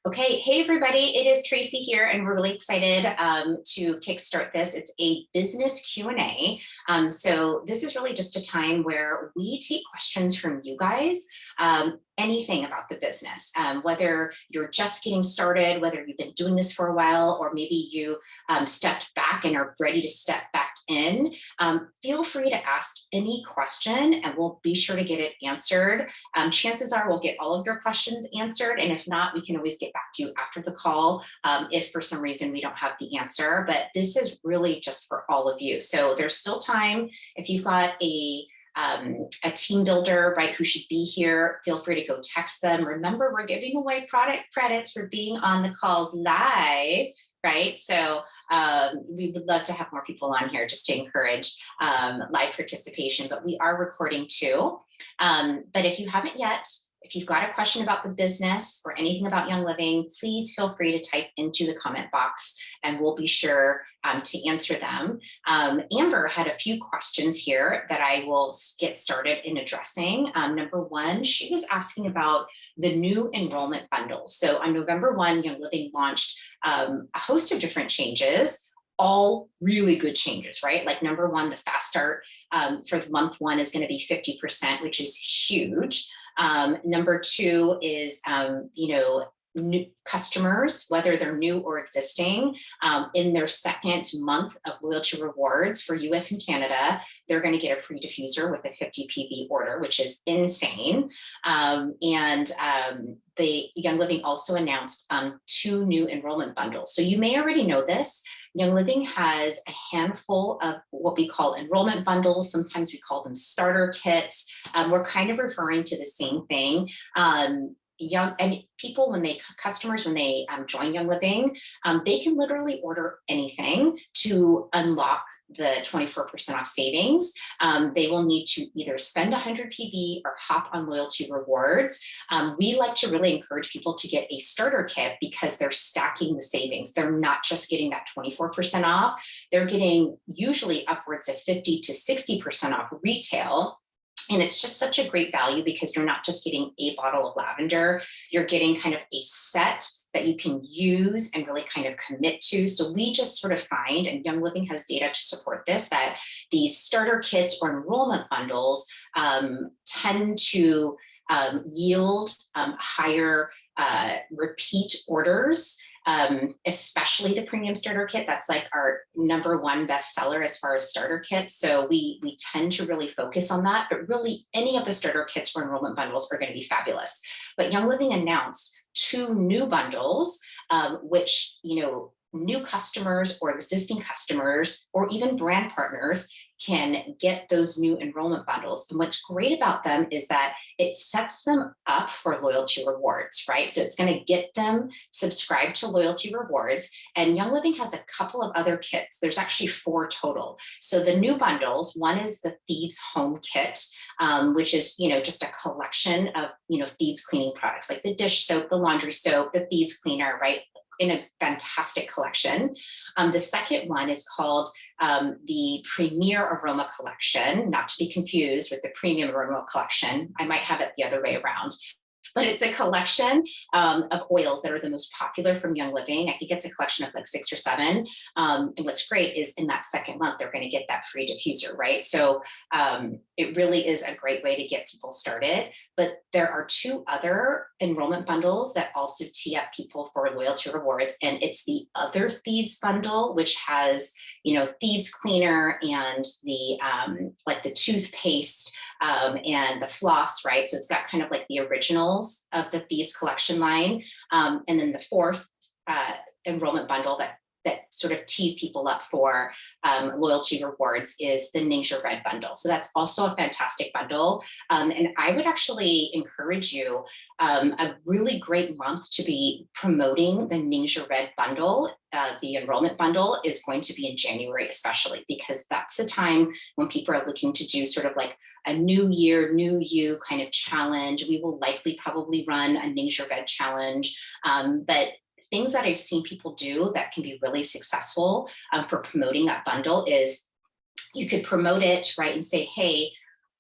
Okay, hey everybody, it is Tracy here, and we're really excited to kickstart this. It's a business Q&A. So this is really just a time where we take questions from you guys, anything about the business, whether you're just getting started, whether you've been doing this for a while, or maybe you stepped back and are ready to step back in. Feel free to ask any question and we'll be sure to get it answered. Chances are we'll get all of your questions answered, and if not, we can always get back to you after the call if for some reason we don't have the answer. But this is really just for all of you. So there's still time. If you've got a team builder, right, who should be here, feel free to go text them. Remember, we're giving away product credits for being on the calls live, right? So we would love to have more people on here just to encourage live participation, but we are recording too. But if you haven't yet, if you've got a question about the business or anything about Young Living, please feel free to type into the comment box and we'll be sure to answer them. Amber had a few questions here that I will get started in addressing. Number one, she was asking about the new enrollment bundles. So on November 1, Young Living launched a host of different changes, all really good changes, right? Like number one, the fast start for month one is going to be 50%, which is huge. Number two is, new customers, whether they're new or existing, in their second month of loyalty rewards for US and Canada, they're going to get a free diffuser with a 50 PV order, which is insane. The Young Living also announced 2 new enrollment bundles. So you may already know this. Young Living has a handful of what we call enrollment bundles. Sometimes we call them starter kits. We're kind of referring to the same thing. Customers, when they join Young Living, they can literally order anything to unlock the 24% off savings. They will need to either spend 100 PV or hop on loyalty rewards. We like to really encourage people to get a starter kit because they're stacking the savings. They're not just getting that 24% off. They're getting usually upwards of 50 to 60% off retail. And it's just such a great value because you're not just getting a bottle of lavender, you're getting kind of a set that you can use and really kind of commit to. So we just sort of find, and Young Living has data to support this, that these starter kits or enrollment bundles tend to yield higher repeat orders. Especially the premium starter kit. That's like our number one bestseller as far as starter kits. So we tend to really focus on that, but really any of the starter kits or enrollment bundles are going to be fabulous. But Young Living announced 2 new bundles, which, new customers or existing customers or even brand partners can get those new enrollment bundles. And what's great about them is that it sets them up for loyalty rewards, right? So it's going to get them subscribed to loyalty rewards. And Young Living has a couple of other kits. There's actually 4 total. So the new bundles, one is the Thieves Home Kit, which is, just a collection of, Thieves cleaning products like the dish soap, the laundry soap, the Thieves cleaner, right? In a fantastic collection. The second one is called the Premier Aroma Collection, not to be confused with the Premium Aroma Collection. I might have it the other way around. But it's a collection of oils that are the most popular from Young Living. I think it's a collection of like 6 or 7. And what's great is in that second month, they're going to get that free diffuser, right? So it really is a great way to get people started. But there are 2 other enrollment bundles that also tee up people for loyalty rewards. And it's the Other Thieves bundle, which has, Thieves Cleaner and the like the toothpaste and the floss, right? So it's got kind of like the originals of the Thieves collection line. And then the 4th enrollment bundle that sort of tees people up for loyalty rewards is the Ningxia Red bundle. So that's also a fantastic bundle. And I would actually encourage you, a really great month to be promoting the Ningxia Red bundle. The enrollment bundle is going to be in January, especially because that's the time when people are looking to do sort of like a new year, new you kind of challenge. We will likely probably run a Ningxia Red challenge, but things that I've seen people do that can be really successful for promoting that bundle is you could promote it, right, and say, hey,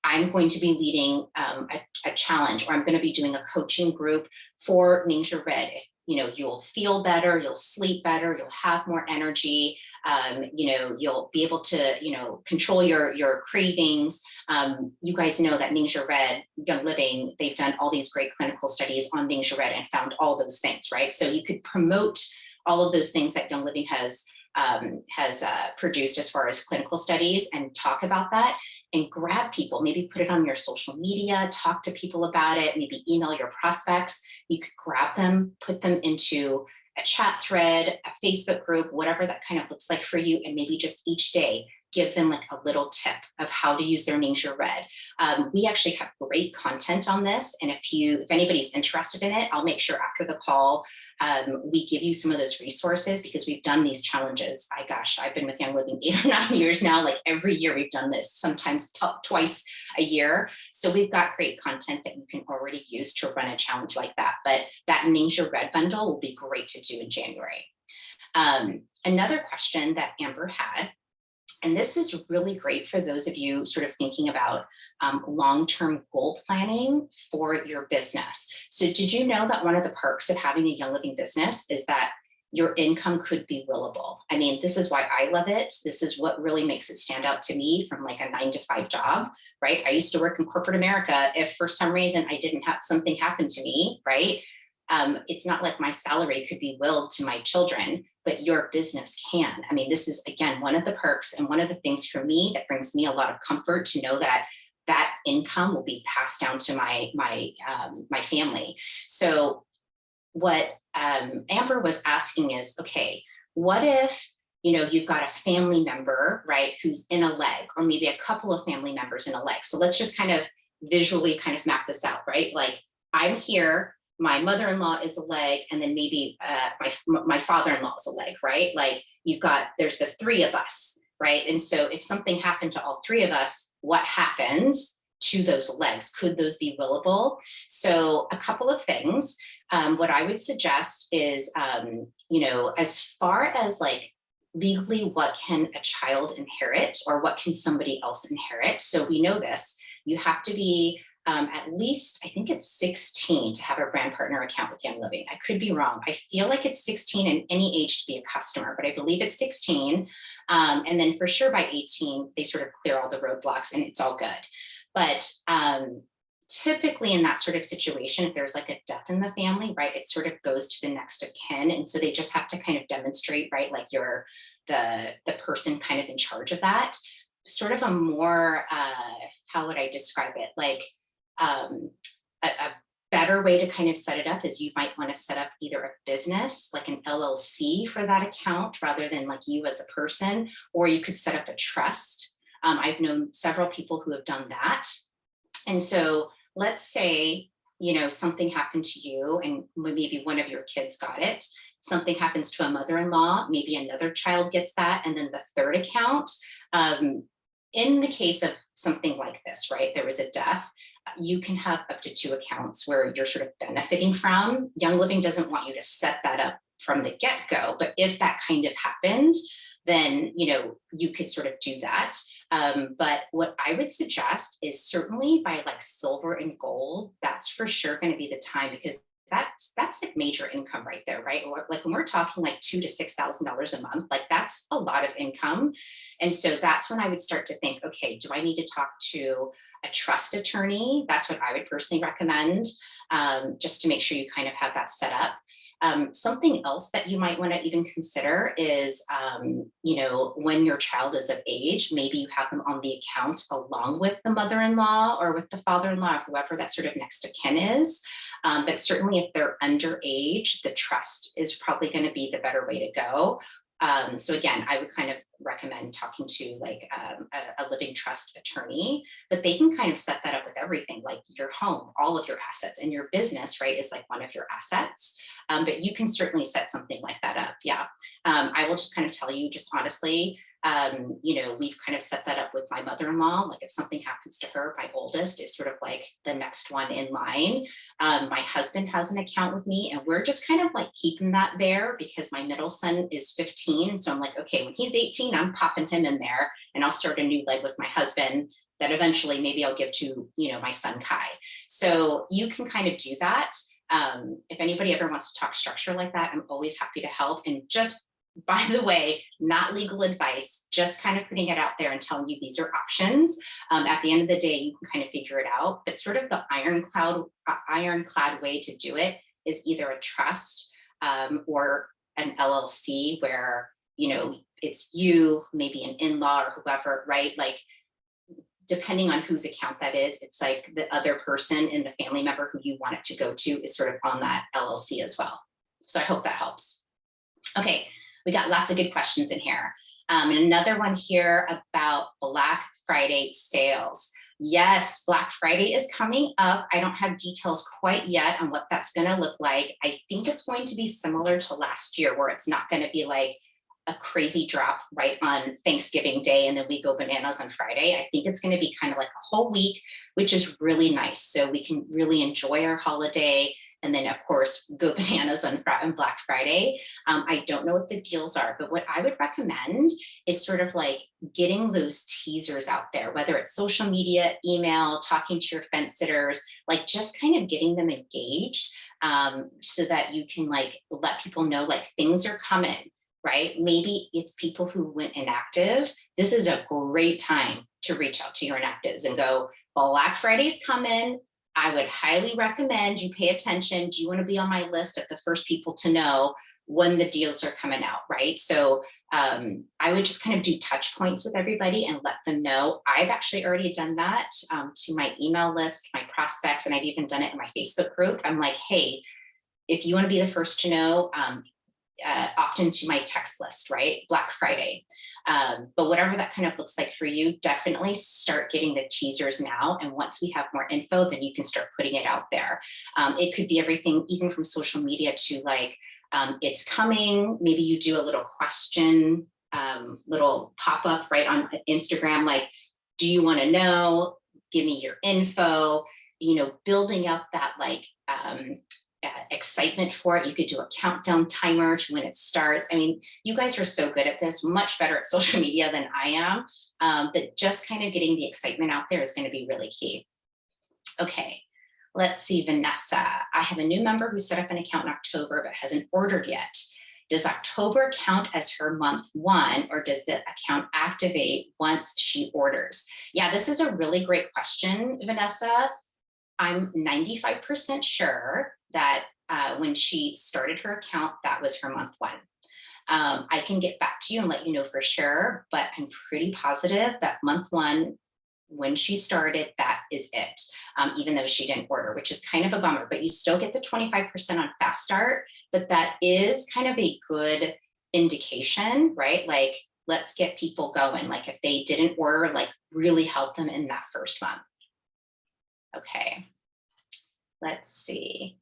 I'm going to be leading a challenge, or I'm going to be doing a coaching group for Ningxia Red. You know, you'll feel better, you'll sleep better, you'll have more energy, you know, you'll be able to, you know, control your cravings. You guys know that Ningxia Red, Young Living, they've done all these great clinical studies on Ningxia Red and found all those things, right? So you could promote all of those things that Young Living has produced as far as clinical studies, and talk about that and grab people, maybe put it on your social media, talk to people about it, maybe email your prospects. You could grab them, put them into a chat thread, a Facebook group, whatever that kind of looks like for you. And maybe just each day, give them like a little tip of how to use their Ningxia Red. We actually have great content on this. And if anybody's interested in it, I'll make sure after the call, we give you some of those resources, because we've done these challenges. I've been with Young Living 8 or 9 years now. Like every year we've done this, sometimes twice a year. So we've got great content that you can already use to run a challenge like that. But that Ningxia Red bundle will be great to do in January. Another question that Amber had, and this is really great for those of you sort of thinking about long-term goal planning for your business. So did you know that one of the perks of having a Young Living business is that your income could be willable? I mean, this is why I love it. This is what really makes it stand out to me from like a 9-to-5 job, right? I used to work in corporate America. If for some reason I didn't have something happen to me, right? It's not like my salary could be willed to my children, but your business can. I mean, this is, again, one of the perks and one of the things for me that brings me a lot of comfort to know that that income will be passed down to my family. So what Amber was asking is, okay, what if, you know, you've got a family member, right, who's in a leg, or maybe a couple of family members in a leg. So let's just kind of visually kind of map this out, right? Like I'm here, my mother-in-law is a leg, and then maybe my father-in-law is a leg, right? Like there's the 3 of us, right? And so if something happened to all 3 of us, what happens to those legs? Could those be willable? So a couple of things. What I would suggest is, you know, as far as like legally, what can a child inherit, or what can somebody else inherit? So we know this, you have to be at least, I think it's 16 to have a brand partner account with Young Living. I could be wrong. I feel like it's 16 and any age to be a customer, but I believe it's 16. And then for sure by 18, they sort of clear all the roadblocks and it's all good. But typically in that sort of situation, if there's like a death in the family, right, it sort of goes to the next of kin. And so they just have to kind of demonstrate, right, like you're the person kind of in charge of that. Sort of a more, how would I describe it? Like, a better way to kind of set it up is you might want to set up either a business, like an LLC for that account, rather than like you as a person, or you could set up a trust. I've known several people who have done that. And so let's say, you know, something happened to you and maybe one of your kids got it. Something happens to a mother-in-law, maybe another child gets that, and then the third account. In the case of something like this, right, there was a death, you can have up to 2 accounts where you're sort of benefiting from. Young Living doesn't want you to set that up from the get-go, but if that kind of happened, then, you know, you could sort of do that. But what I would suggest is certainly by like silver and gold, that's for sure going to be the time, because that's like major income right there, right? Or like when we're talking like $2,000 to $6,000 a month, like that's a lot of income. And so that's when I would start to think, okay, do I need to talk to a trust attorney? That's what I would personally recommend, just to make sure you kind of have that set up. Something else that you might want to even consider is, you know, when your child is of age, maybe you have them on the account along with the mother-in-law or with the father-in-law, whoever that sort of next of kin is. But certainly if they're underage, the trust is probably going to be the better way to go. So again, I would kind of recommend talking to like a living trust attorney, but they can kind of set that up with everything, like your home, all of your assets, and your business, right, is like one of your assets. But you can certainly set something like that up. Yeah. I will just kind of tell you just honestly, you know, we've kind of set that up with my mother-in-law. Like if something happens to her, my oldest is sort of like the next one in line. My husband has an account with me and we're just kind of like keeping that there because my middle son is 15. So I'm like, okay, when he's 18, I'm popping him in there and I'll start a new leg with my husband that eventually maybe I'll give to, my son Kai. So you can kind of do that. If anybody ever wants to talk structure like that, I'm always happy to help. And just, by the way, not legal advice, just kind of putting it out there and telling you these are options. At the end of the day, you can kind of figure it out. But sort of the ironclad way to do it is either a trust or an LLC where, it's you, maybe an in-law or whoever, right? Like, depending on whose account that is, it's like the other person in the family member who you want it to go to is sort of on that LLC as well. So I hope that helps. Okay, we got lots of good questions in here. And another one here about Black Friday sales. Yes, Black Friday is coming up. I don't have details quite yet on what that's going to look like. I think it's going to be similar to last year, where it's not going to be like a crazy drop right on Thanksgiving Day and then we go bananas on Friday. I think it's going to be kind of like a whole week, which is really nice. So we can really enjoy our holiday and then, of course, go bananas on Black Friday. I don't know what the deals are, but what I would recommend is sort of like getting those teasers out there, whether it's social media, email, talking to your fence sitters, like just kind of getting them engaged so that you can like let people know like things are coming. Right? Maybe it's people who went inactive. This is a great time to reach out to your inactives and go, Black Friday's coming. I would highly recommend you pay attention. Do you want to be on my list of the first people to know when the deals are coming out, right? So I would just kind of do touch points with everybody and let them know. I've actually already done that to my email list, my prospects, and I've even done it in my Facebook group. I'm like, hey, if you want to be the first to know, opt into my text list, right? Black Friday. But whatever that kind of looks like for you, definitely start getting the teasers now. And once we have more info, then you can start putting it out there. It could be everything, even from social media to like, it's coming. Maybe you do a little question, little pop-up right on Instagram, like, do you want to know? Give me your info, building up that like, excitement for it. You could do a countdown timer to when it starts. I mean, you guys are so good at this, much better at social media than I am. But just kind of getting the excitement out there is going to be really key. Okay, let's see, Vanessa. I have a new member who set up an account in October but hasn't ordered yet. Does October count as her month one, or does the account activate once she orders? Yeah, this is a really great question, Vanessa. I'm 95% sure that when she started her account, that was her month one. I can get back to you and let you know for sure, but I'm pretty positive that month one, when she started, that is it, even though she didn't order, which is kind of a bummer, but you still get the 25% on Fast Start, but that is kind of a good indication, right? Like, let's get people going. Like if they didn't order, like really help them in that first month. Okay, let's see.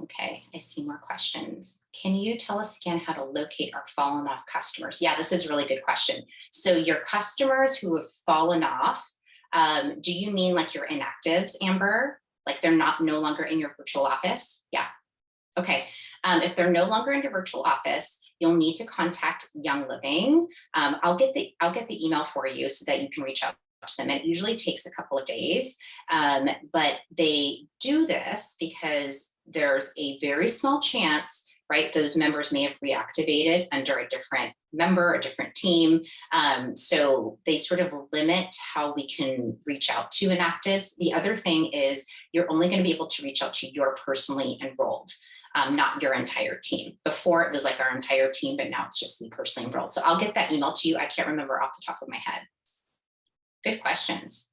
Okay, I see more questions. Can you tell us again how to locate our fallen off customers? Yeah, this is a really good question. So your customers who have fallen off, do you mean like your inactives, Amber? Like they're no longer in your virtual office? Yeah. Okay. If they're no longer in your virtual office, you'll need to contact Young Living. I'll get the email for you so that you can reach out to them. It usually takes a couple of days, but they do this because there's a very small chance, right? Those members may have reactivated under a different member, a different team. So they sort of limit how we can reach out to inactives. The other thing is you're only going to be able to reach out to your personally enrolled. Not your entire team. Before it was like our entire team, but now it's just me personally enrolled. So I'll get that email to you. I can't remember off the top of my head. Good questions.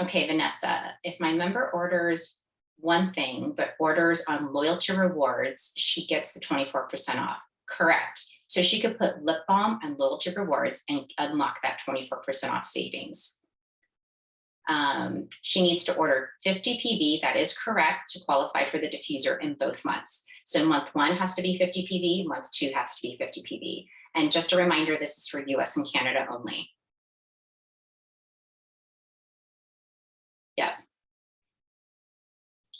Okay, Vanessa, if my member orders one thing, but orders on loyalty rewards, she gets the 24% off. Correct. So she could put lip balm and loyalty rewards and unlock that 24% off savings. She needs to order 50 PV, that is correct, to qualify for the diffuser in both months. So month one has to be 50 PV, month two has to be 50 PV. And just a reminder, this is for US and Canada only. Yep.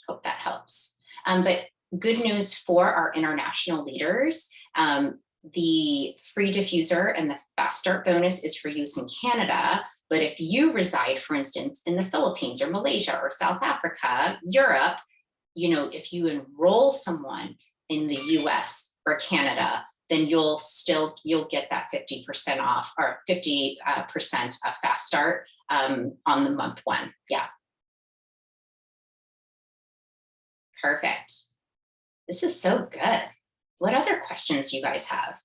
Hope that helps. But good news for our international leaders. The free diffuser and the fast start bonus is for use in Canada. But if you reside, for instance, in the Philippines or Malaysia or South Africa, Europe, if you enroll someone in the US or Canada, then you'll get that 50% off, or 50% of fast start on the month one. Yeah. Perfect. This is so good. What other questions you guys have?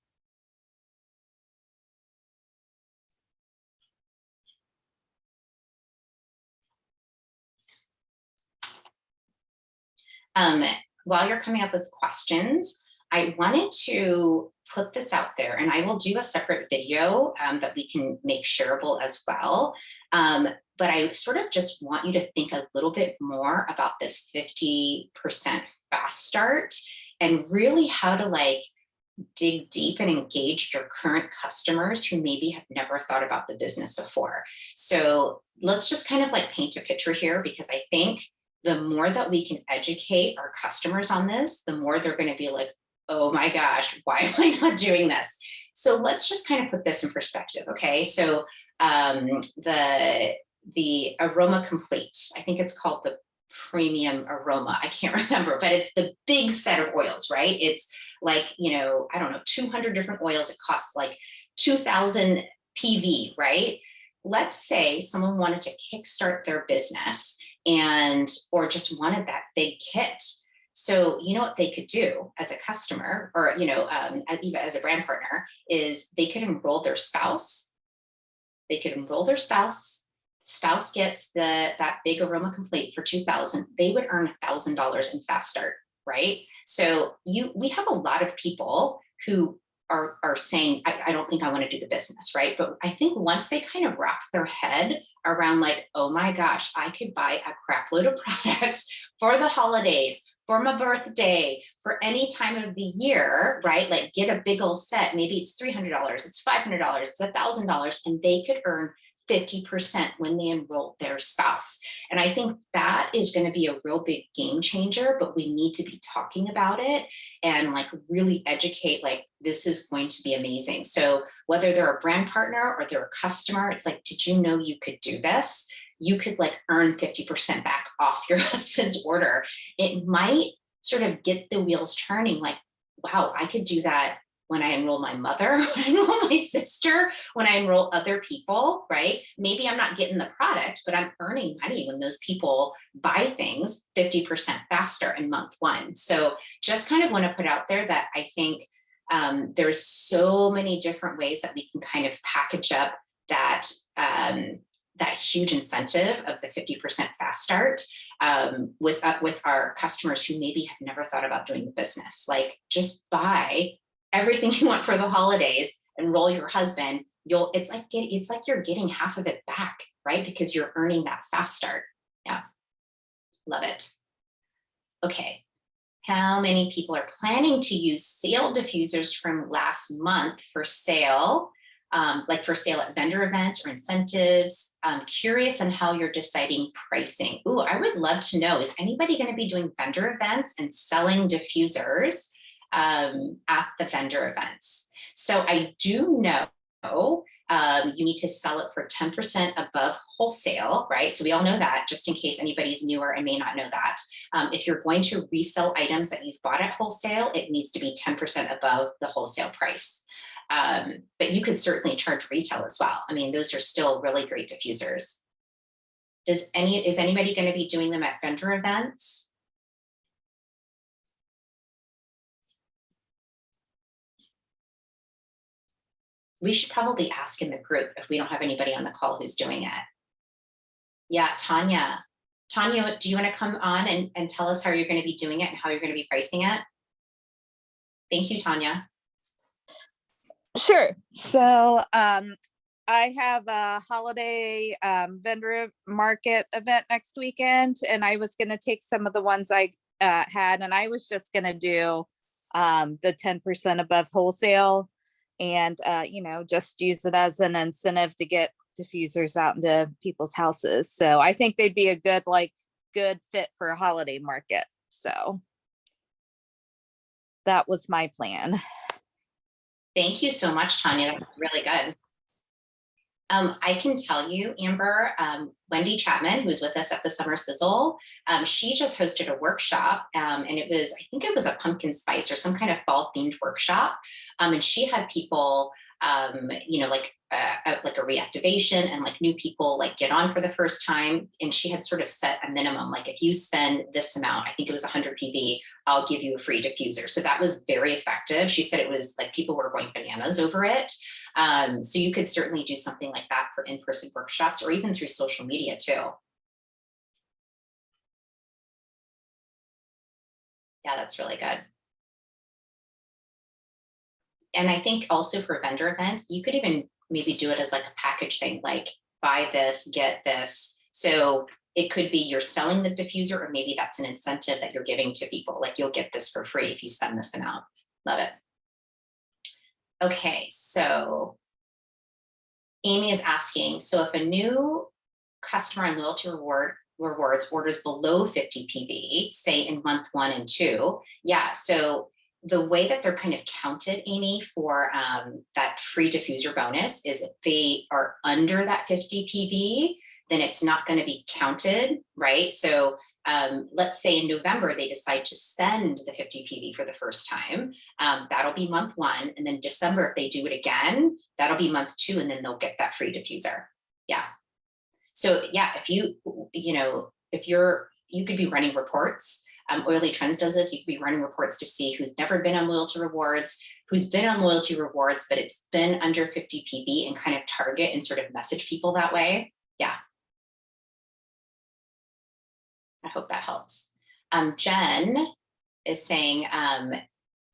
While you're coming up with questions, I wanted to put this out there, and I will do a separate video that we can make shareable as well. But I sort of just want you to think a little bit more about this 50% fast start, and really how to dig deep and engage your current customers who maybe have never thought about the business before. So let's just kind of paint a picture here, because I think the more that we can educate our customers on this, the more they're going to be like, oh my gosh, why am I not doing this? So let's just kind of put this in perspective. Okay. So the Aroma Complete, I think it's called the Premium Aroma. I can't remember, but it's the big set of oils, right? It's I don't know, 200 different oils. It costs 2,000 PV, right? Let's say someone wanted to kickstart their business or just wanted that big kit. So what they could do as a customer, or even as a brand partner, is they could enroll their spouse. Spouse gets that big Aroma Complete for 2,000. They would earn $1,000 in fast start, right? So we have a lot of people who are saying, I don't think I want to do the business, right? But I think once they kind of wrap their head around oh my gosh, I could buy a crap load of products for the holidays, for my birthday, for any time of the year, right? Get a big old set. Maybe it's $300, it's $500, it's $1,000, and they could earn 50% when they enroll their spouse. And I think that is going to be a real big game changer, but we need to be talking about it and really educate, this is going to be amazing. So whether they're a brand partner or they're a customer, it's did you know you could do this? You could earn 50% back off your husband's order. It might sort of get the wheels turning, wow, I could do that when I enroll my mother, when I enroll my sister, when I enroll other people, right? Maybe I'm not getting the product, but I'm earning money when those people buy things 50% faster in month one. So just kind of want to put out there that I think there's so many different ways that we can kind of package up that huge incentive of the 50% fast start with our customers who maybe have never thought about doing the business. Just buy everything you want for the holidays, enroll your husband. It's like you're getting half of it back, right? Because you're earning that fast start. Yeah, love it. Okay, how many people are planning to use sale diffusers from last month for sale? For sale at vendor events or incentives? I'm curious on how you're deciding pricing. Ooh, I would love to know, is anybody going to be doing vendor events and selling diffusers at the vendor events? So I do know you need to sell it for 10% above wholesale, right? So we all know that, just in case anybody's newer and may not know that. If you're going to resell items that you've bought at wholesale, it needs to be 10% above the wholesale price. But you could certainly charge retail as well. I mean, those are still really great diffusers. Is anybody going to be doing them at vendor events? We should probably ask in the group if we don't have anybody on the call who's doing it. Yeah, Tanya. Tanya, do you want to come on and tell us how you're going to be doing it and how you're going to be pricing it? Thank you, Tanya. Sure. So I have a holiday vendor market event next weekend, and I was going to take some of the ones I had, and I was just going to do the 10% above wholesale, and just use it as an incentive to get diffusers out into people's houses. So I think they'd be a good fit for a holiday market. So that was my plan. Thank you so much, Tanya. That's really good. I can tell you, Amber, Wendy Chapman, who's with us at the Summer Sizzle, she just hosted a workshop, and it was, I think it was a pumpkin spice or some kind of fall themed workshop. And she had people, like a reactivation and like new people like get on for the first time. And she had sort of set a minimum, like if you spend this amount, I think it was 100 PB, I'll give you a free diffuser. So that was very effective. She said it was like people were going bananas over it. So you could certainly do something like that for in-person workshops or even through social media too. Yeah, that's really good. And I think also for vendor events, you could even maybe do it as like a package thing, like buy this, get this. So it could be you're selling the diffuser, or maybe that's an incentive that you're giving to people. Like you'll get this for free if you spend this amount. Love it. Okay, so Amy is asking, so if a new customer on loyalty rewards orders below 50 PB, say in month 1 and 2, yeah, so the way that they're kind of counted, Amy, for that free diffuser bonus is if they are under that 50 PB, then it's not going to be counted, right? So let's say in November, they decide to spend the 50 PB for the first time. That'll be month 1. And then December, if they do it again, that'll be month 2. And then they'll get that free diffuser. Yeah. So yeah, if you could be running reports. Oily Trends does this. You could be running reports to see who's never been on loyalty rewards, who's been on loyalty rewards, but it's been under 50 PB, and kind of target and sort of message people that way. Yeah. I hope that helps. Jen is saying,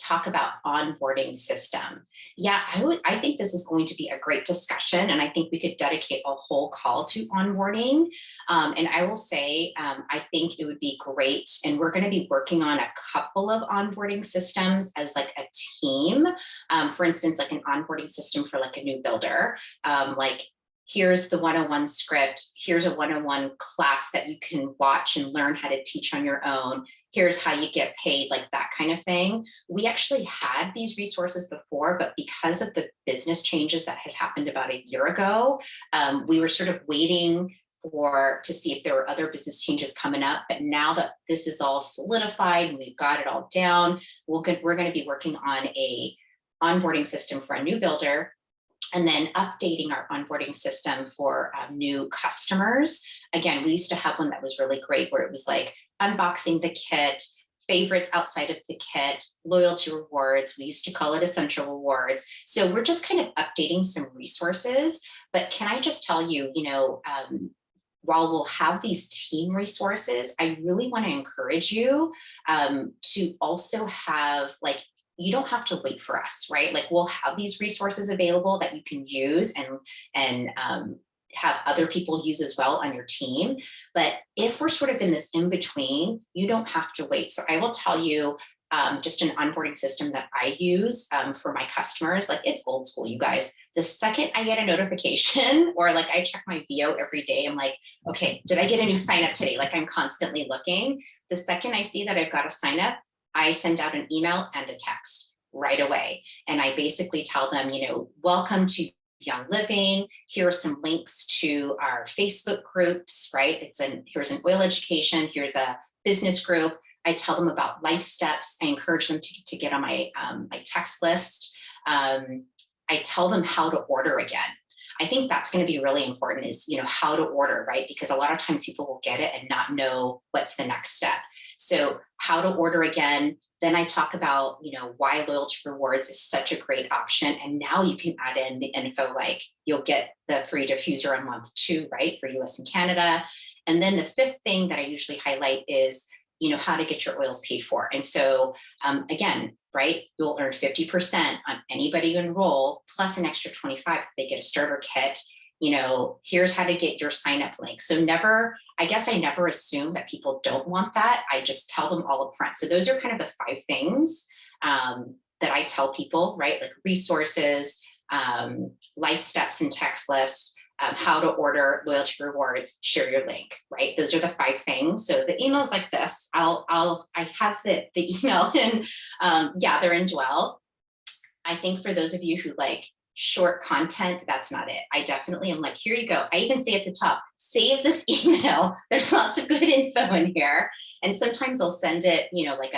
talk about onboarding system. Yeah, I think this is going to be a great discussion, and I think we could dedicate a whole call to onboarding. And I will say, I think it would be great, and we're going to be working on a couple of onboarding systems as like a team. For instance, like an onboarding system for like a new builder, like here's the 101 script, here's a 101 class that you can watch and learn how to teach on your own. Here's how you get paid, like that kind of thing. We actually had these resources before, but because of the business changes that had happened about a year ago, we were sort of waiting to see if there were other business changes coming up. But now that this is all solidified and we've got it all down, we're going to be working on a onboarding system for a new builder, and then updating our onboarding system for new customers. Again, we used to have one that was really great, where it was like unboxing the kit, favorites outside of the kit, loyalty rewards. We used to call it essential rewards. So we're just kind of updating some resources. But can I just tell you, while we'll have these team resources, I really want to encourage you to also have, like, you don't have to wait for us, right? Like, we'll have these resources available that you can use and have other people use as well on your team. But if we're sort of in this in between, you don't have to wait. So I will tell you just an onboarding system that I use for my customers. Like, it's old school, you guys. The second I get a notification, or like I check my VO every day, I'm like, okay, did I get a new sign up today? Like, I'm constantly looking. The second I see that I've got a sign up, I send out an email and a text right away. And I basically tell them, welcome to Young Living. Here are some links to our Facebook groups, right? Here's an oil education, here's a business group. I tell them about life steps. I encourage them to get on my text list. I tell them how to order again. I think that's going to be really important, is, how to order, right? Because a lot of times people will get it and not know what's the next step. So how to order again. Then I talk about, why loyalty rewards is such a great option. And now you can add in the info, like you'll get the free diffuser on month 2, right, for US and Canada. And then the 5th thing that I usually highlight is, how to get your oils paid for. And so again, right, you'll earn 50% on anybody who enroll, plus an extra 25 if they get a starter kit. Here's how to get your sign up link. So I guess I never assume that people don't want that. I just tell them all up front. So those are kind of the 5 things that I tell people, right? Like resources, life steps and text lists, how to order loyalty rewards, share your link, right? Those are the 5 things. So the emails like this, I have the email in Gather and Dwell. I think for those of you who like short content, that's not it. I definitely am like, here you go. I even say at the top, save this email. There's lots of good info in here. And sometimes I'll send it, you know, like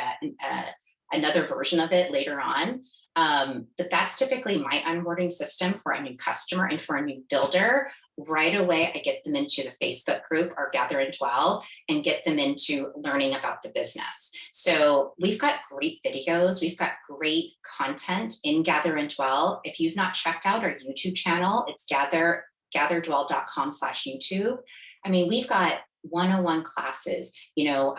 another version of it later on. But that's typically my onboarding system for a new customer and for a new builder. Right away, I get them into the Facebook group or Gather and Dwell and get them into learning about the business. So we've got great videos. We've got great content in Gather and Dwell. If you've not checked out our YouTube channel, it's gatherdwell.com/YouTube. I mean, we've got 101 classes, you know,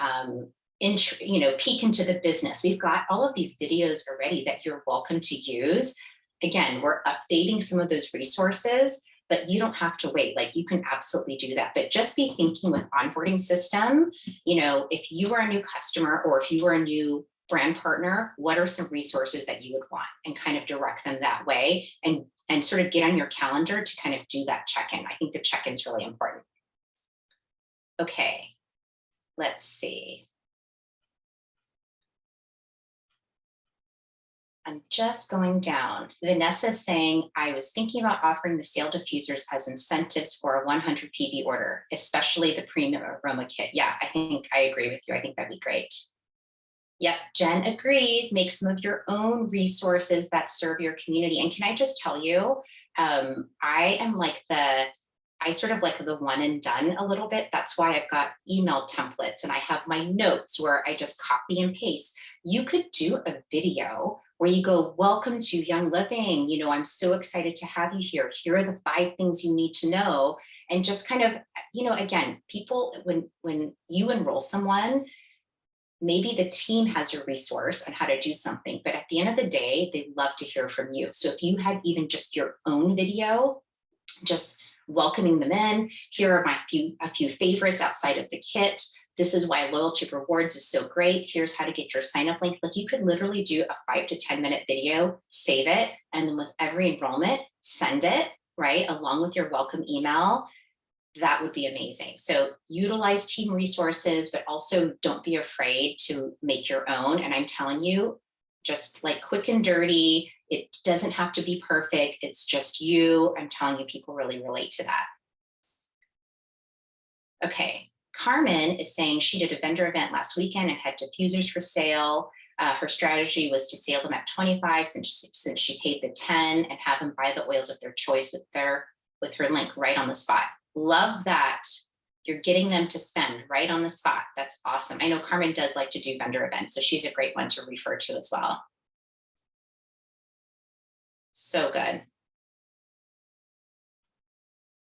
peek into the business. We've got all of these videos already that you're welcome to use. Again, we're updating some of those resources, but you don't have to wait. Like, you can absolutely do that, but just be thinking with onboarding system, you know, if you are a new customer or if you were a new brand partner, what are some resources that you would want, and kind of direct them that way, and sort of get on your calendar to kind of do that check-in. I think the check-in is really important. Okay, let's see. I'm just going down. Vanessa's saying, I was thinking about offering the sale diffusers as incentives for a 100 PV order, especially the premium aroma kit. Yeah, I think I agree with you. I think that'd be great. Yep, Jen agrees. Make some of your own resources that serve your community. And can I just tell you, I am like I sort of like the one and done a little bit. That's why I've got email templates and I have my notes where I just copy and paste. You could do a video where you go, welcome to Young Living. You know, I'm so excited to have you here. Here are the 5 things you need to know. And just kind of, you know, again, people, when you enroll someone, maybe the team has your resource on how to do something, but at the end of the day, they love to hear from you. So if you had even just your own video, just welcoming them in, here are a few favorites outside of the kit. This is why loyalty rewards is so great. Here's how to get your sign up link. Like, you could literally do a 5 to 10 minute video, save it, and then with every enrollment, send it, right, along with your welcome email. That would be amazing. So utilize team resources, but also don't be afraid to make your own. And I'm telling you, just like quick and dirty, it doesn't have to be perfect. It's just you. I'm telling you, people really relate to that. Okay, Carmen is saying she did a vendor event last weekend and had diffusers for sale. Her strategy was to sell them at 25 since she paid the 10, and have them buy the oils of their choice with her link right on the spot. Love that. You're getting them to spend right on the spot. That's awesome. I know Carmen does like to do vendor events, so she's a great one to refer to as well. So good.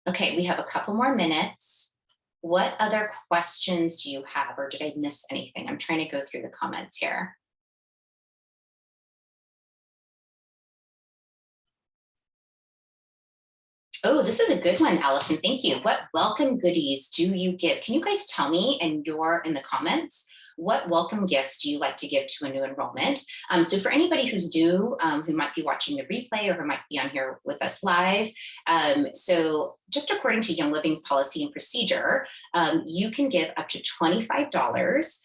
Okay, we have a couple more minutes. What other questions do you have, or did I miss anything? I'm trying to go through the comments here. Oh, this is a good one, Allison. Thank you. What welcome goodies do you give? Can you guys tell me in the comments, what welcome gifts do you like to give to a new enrollment? So for anybody who's new, who might be watching the replay or who might be on here with us live, so just according to Young Living's policy and procedure, you can give up to $25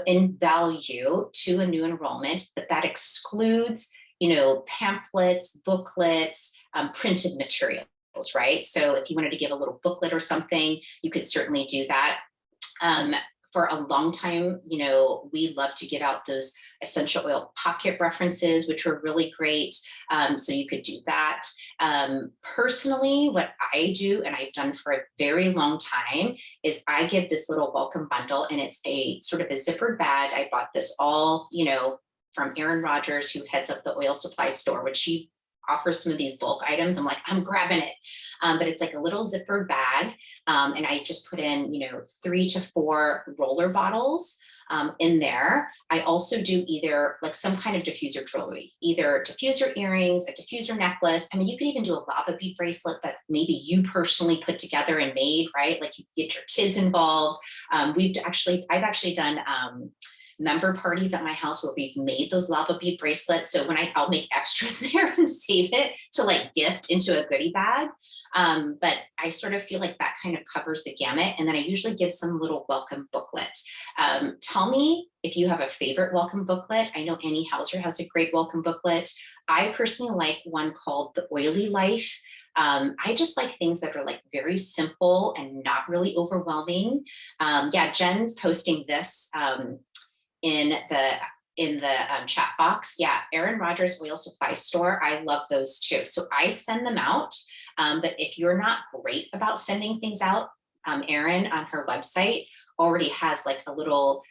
in value to a new enrollment, but that excludes, you know, pamphlets, booklets, printed materials, right? So if you wanted to give a little booklet or something, you could certainly do that. For a long time, you know, we love to give out those essential oil pocket references, which were really great. So you could do that. Personally, what I do, and I've done for a very long time, is I give this little welcome bundle, and it's a sort of a zippered bag. I bought this all, you know, from Aaron Rogers, who heads up the oil supply store, which she offers some of these bulk items. I'm like, I'm grabbing it. But it's like a little zipper bag. And I just put in, you know, 3 to 4 roller bottles in there. I also do either like some kind of diffuser jewelry, either diffuser earrings, a diffuser necklace. I mean, you could even do a lava bead bracelet that maybe you personally put together and made, right? Like, you get your kids involved. I've actually done member parties at my house where we've made those lava bead bracelets. So when I'll make extras there and save it to like gift into a goodie bag. But I sort of feel like that kind of covers the gamut. And then I usually give some little welcome booklet. Tell me if you have a favorite welcome booklet. I know Annie Hauser has a great welcome booklet. I personally like one called The Oily Life. I just like things that are like very simple and not really overwhelming. Yeah, Jen's posting this in the chat box. Yeah, Erin Rogers Oil Supply Store. I love those too. So I send them out. But if you're not great about sending things out, Erin on her website already has like a little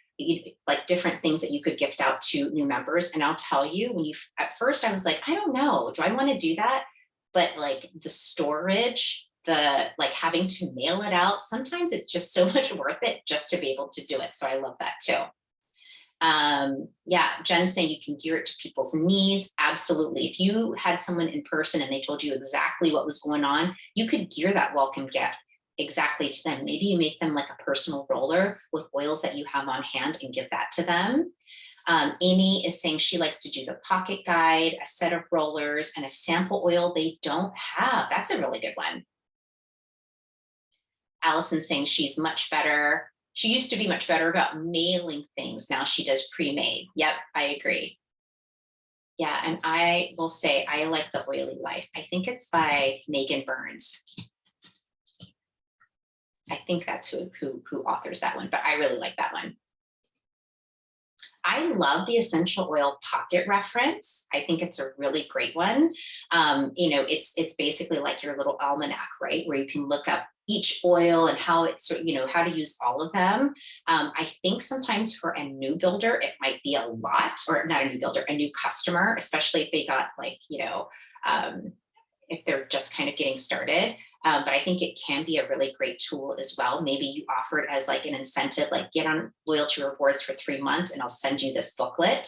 like different things that you could gift out to new members. And I'll tell you, when you at first I was like, I don't know, do I want to do that? But like the storage, the like having to mail it out, sometimes it's just so much worth it just to be able to do it. So I love that too. Yeah, Jen's saying you can gear it to people's needs. Absolutely. If you had someone in person and they told you exactly what was going on, you could gear that welcome gift exactly to them. Maybe you make them like a personal roller with oils that you have on hand and give that to them. Amy is saying she likes to do the pocket guide, a set of rollers, and a sample oil they don't have. That's a really good one. Allison's saying she's much better. She used to be much better about mailing things. Now she does pre-made. Yep, I agree. Yeah, and I will say I like The Oily Life. I think it's by Megan Burns. I think that's who authors that one, but I really like that one. I love the essential oil pocket reference. I think it's a really great one. You know, it's basically like your little almanac, right? Where you can look up each oil and how it's, you know, how to use all of them. I think sometimes for a new builder, it might be a lot, or not a new builder, a new customer, especially if they got like, you know, if they're just kind of getting started. But I think it can be a really great tool as well. Maybe you offer it as like an incentive, like get on loyalty rewards for 3 months and I'll send you this booklet.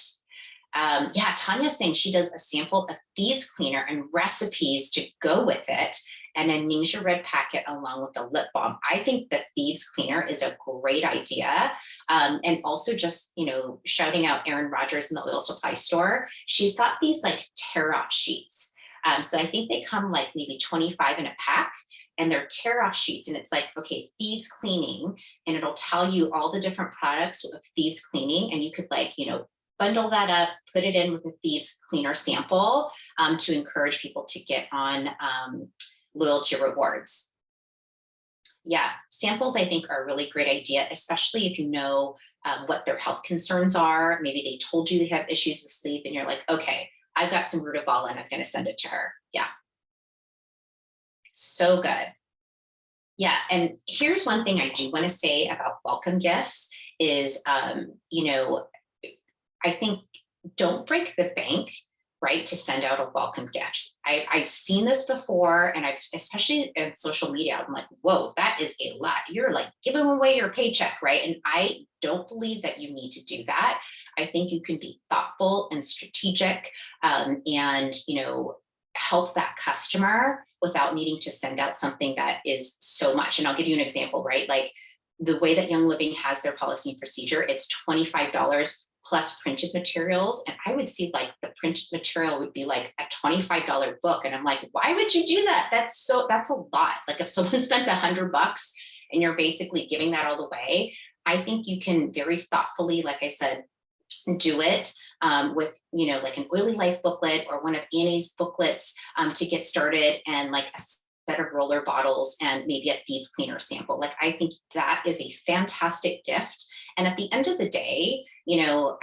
Yeah, Tanya's saying she does a sample of Thieves Cleaner and recipes to go with it, and a Ningxia Red packet along with the lip balm. I think that Thieves Cleaner is a great idea. And also just, you know, shouting out Erin Rogers in the Oil Supply Store. She's got these like tear off sheets. So I think they come like maybe 25 in a pack, and they're tear off sheets. And it's like, okay, Thieves Cleaning, and it'll tell you all the different products of Thieves Cleaning. And you could like, you know, bundle that up, put it in with a Thieves Cleaner sample to encourage people to get on loyalty rewards. Yeah, samples I think are a really great idea, especially if you know what their health concerns are. Maybe they told you they have issues with sleep and you're like, okay, I've got some rutabaga and I'm going to send it to her. Yeah. So good. Yeah. And here's one thing I do want to say about welcome gifts is, you know, I think don't break the bank, right, to send out a welcome gift. I've seen this before, and I've, especially in social media, I'm like, whoa, that is a lot. You're like giving away your paycheck, right? And I don't believe that you need to do that. I think you can be thoughtful and strategic, and, you know, help that customer without needing to send out something that is so much. And I'll give you an example, right? Like the way that Young Living has their policy and procedure, it's $25 plus printed materials. And I would see like the printed material would be like a $25 book. And I'm like, why would you do that? That's a lot. Like if someone spent $100 and you're basically giving that all the way, I think you can very thoughtfully, like I said, do it with, you know, like an Oily Life booklet or one of Annie's booklets to get started, and like a set of roller bottles and maybe a Thieves Cleaner sample. Like I think that is a fantastic gift. And at the end of the day, you know,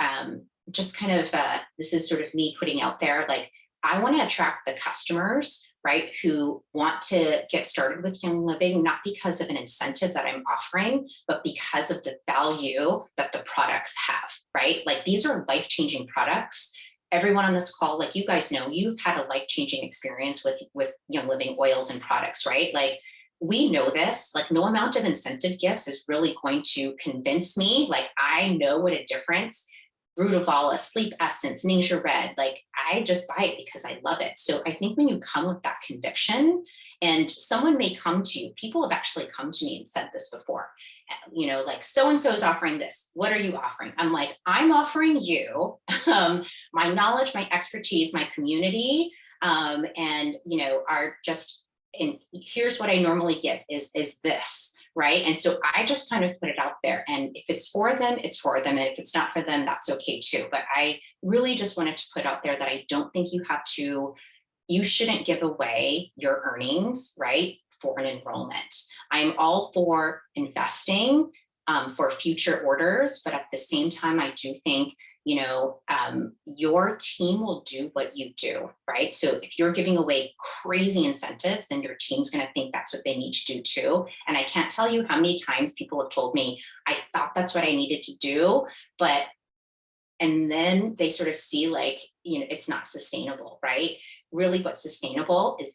just kind of, this is sort of me putting out there, like, I want to attract the customers, right, who want to get started with Young Living, not because of an incentive that I'm offering, but because of the value that the products have, right? Like these are life-changing products. Everyone on this call, like you guys know, you've had a life-changing experience with Young Living oils and products, right? Like we know this, like no amount of incentive gifts is really going to convince me. Like I know what a difference Rutavala, Sleep Essence, Ningxia Red, like I just buy it because I love it. So I think when you come with that conviction, and someone may come to you, people have actually come to me and said this before, you know, like so-and-so is offering this. What are you offering? I'm like, I'm offering you my knowledge, my expertise, my community, and, you know, are just, and here's what I normally give is this. Right. And so I just kind of put it out there. And if it's for them, it's for them. And if it's not for them, that's okay too. But I really just wanted to put out there that I don't think you shouldn't give away your earnings, right, for an enrollment. I'm all for investing for future orders, but at the same time, I do think, you know, your team will do what you do, right? So if you're giving away crazy incentives, then your team's going to think that's what they need to do too. And I can't tell you how many times people have told me, I thought that's what I needed to do, but, and then they sort of see like, you know, it's not sustainable, right? Really what's sustainable is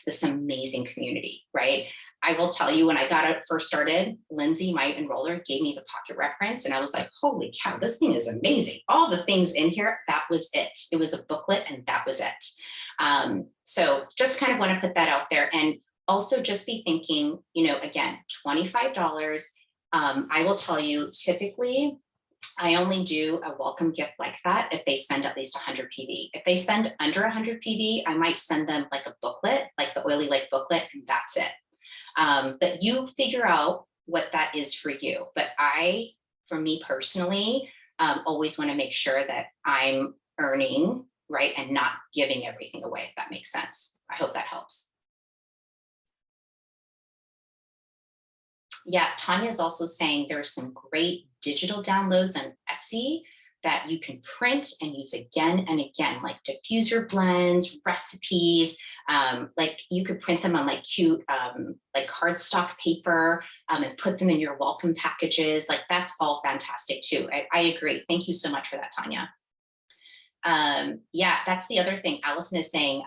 this amazing community, right? I will tell you, when I got it first started, Lindsay, my enroller, gave me the pocket reference and I was like, holy cow, this thing is amazing. All the things in here, that was it. It was a booklet and that was it. So just kind of want to put that out there, and also just be thinking, you know, again, $25. I will tell you, typically, I only do a welcome gift like that if they spend at least 100 PV. If they spend under 100 PV, I might send them like a booklet, like the Oily Lake booklet, and that's it. But you figure out what that is for you. But for me personally, always want to make sure that I'm earning, right, and not giving everything away, if that makes sense. I hope that helps. Yeah, Tanya is also saying there's some great digital downloads on Etsy that you can print and use again and again, like diffuser blends, recipes. Like you could print them on like cute, like cardstock paper, and put them in your welcome packages. Like that's all fantastic too. I agree. Thank you so much for that, Tanya. Yeah, that's the other thing. Allison is saying,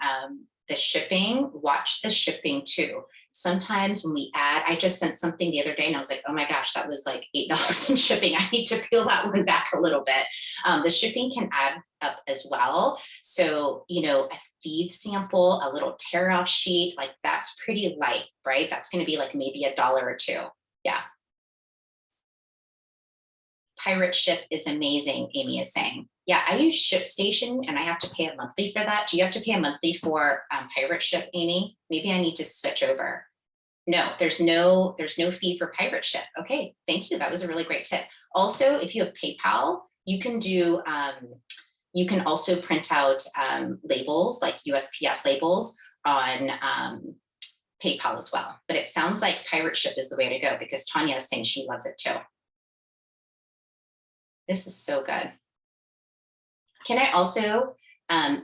the shipping, watch the shipping too. Sometimes when we add, I just sent something the other day and I was like, oh my gosh, that was like $8 in shipping. I need to peel that one back a little bit. The shipping can add up as well. So, you know, a feed sample, a little tear off sheet, like that's pretty light, right? That's going to be like maybe $1 or $2. Yeah. Pirate Ship is amazing, Amy is saying. Yeah, I use ShipStation and I have to pay a monthly for that. Do you have to pay a monthly for Pirate Ship, Amy? Maybe I need to switch over. No, there's no fee for Pirate Ship. Okay, thank you. That was a really great tip. Also, if you have PayPal, you can do, you can also print out labels, like USPS labels on PayPal as well. But it sounds like Pirate Ship is the way to go because Tanya is saying she loves it too. This is so good. Can I also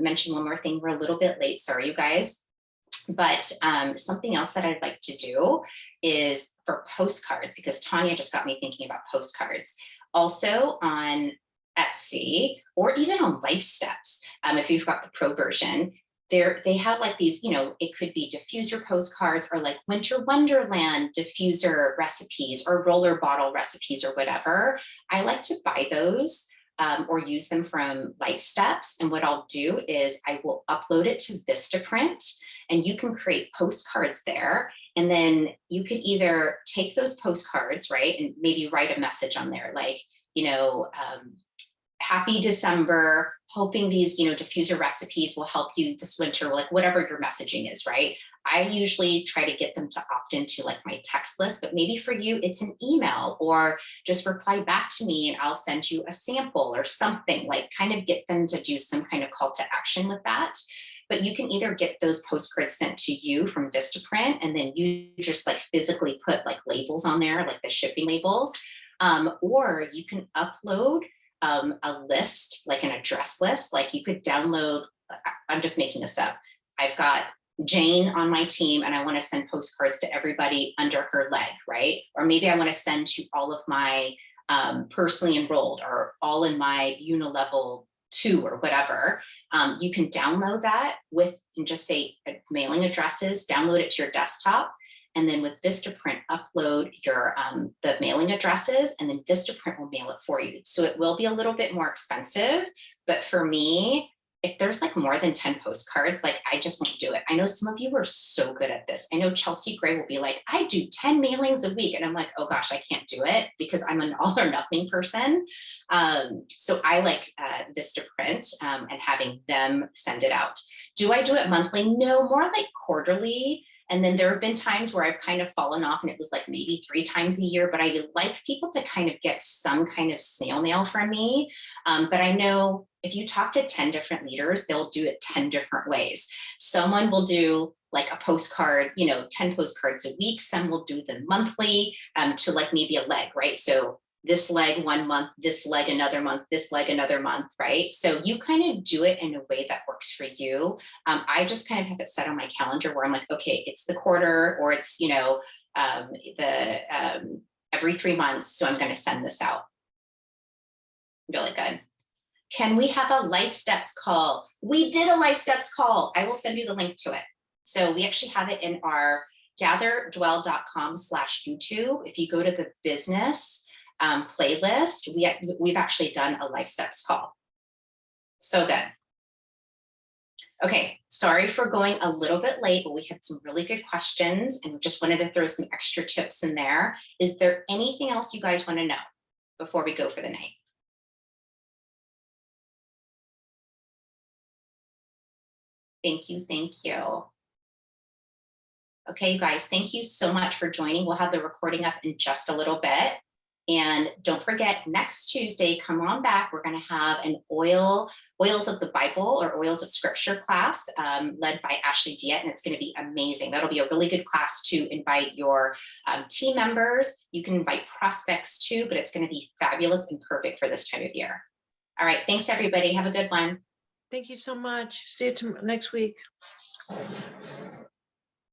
mention one more thing? We're a little bit late, sorry, you guys. But something else that I'd like to do is for postcards, because Tanya just got me thinking about postcards. Also on Etsy or even on Life Steps, if you've got the pro version, they have like these, you know, it could be diffuser postcards or like Winter Wonderland diffuser recipes or roller bottle recipes or whatever. I like to buy those or use them from Life Steps. And what I'll do is I will upload it to Vistaprint and you can create postcards there. And then you can either take those postcards, right, and maybe write a message on there like, you know, happy December, hoping these, you know, diffuser recipes will help you this winter, like whatever your messaging is, right? I usually try to get them to opt into like my text list, but maybe for you, it's an email or just reply back to me and I'll send you a sample or something, like kind of get them to do some kind of call to action with that. But you can either get those postcards sent to you from Vistaprint and then you just like physically put like labels on there, like the shipping labels, or you can upload a list, like an address list, like you could download, I'm just making this up. I've got Jane on my team and I want to send postcards to everybody under her leg, right? Or maybe I want to send to all of my personally enrolled or all in my Unilevel 2 or whatever. You can download that with and just say mailing addresses, download it to your desktop. And then with Vistaprint, upload your the mailing addresses, and then Vistaprint will mail it for you. So it will be a little bit more expensive, but for me, if there's like more than 10 postcards, like I just won't do it. I know some of you are so good at this. I know Chelsea Gray will be like, I do 10 mailings a week. And I'm like, oh gosh, I can't do it because I'm an all or nothing person. So I like Vistaprint and having them send it out. Do I do it monthly? No, more like quarterly. And then there have been times where I've kind of fallen off and it was like maybe 3 times a year, but I like people to kind of get some kind of snail mail from me. But I know if you talk to 10 different leaders, they'll do it 10 different ways. Someone will do like a postcard, 10 postcards a week. Some will do them monthly to like maybe a leg, right? So this leg 1 month, this leg another month, this leg another month, right? So you kind of do it in a way that works for you. I just kind of have it set on my calendar where I'm like, okay, it's the quarter, or it's, every 3 months. So I'm going to send this out. Really good. Can we have a Life Steps call? We did a Life Steps call. I will send you the link to it. So we actually have it in our gatherdwell.com/YouTube. If you go to the business playlist, we've actually done a Life Steps call. So good. Okay, sorry for going a little bit late, but we had some really good questions and we just wanted to throw some extra tips in there. Is there anything else you guys want to know before we go for the night? Thank you, thank you. Okay, you guys, thank you so much for joining. We'll have the recording up in just a little bit. And don't forget, next Tuesday, come on back. We're going to have an Oils of the Bible or Oils of Scripture class led by Ashley Diet, and it's going to be amazing. That'll be a really good class to invite your team members. You can invite prospects too, but it's going to be fabulous and perfect for this time of year. All right, thanks everybody. Have a good one. Thank you so much. See you next week.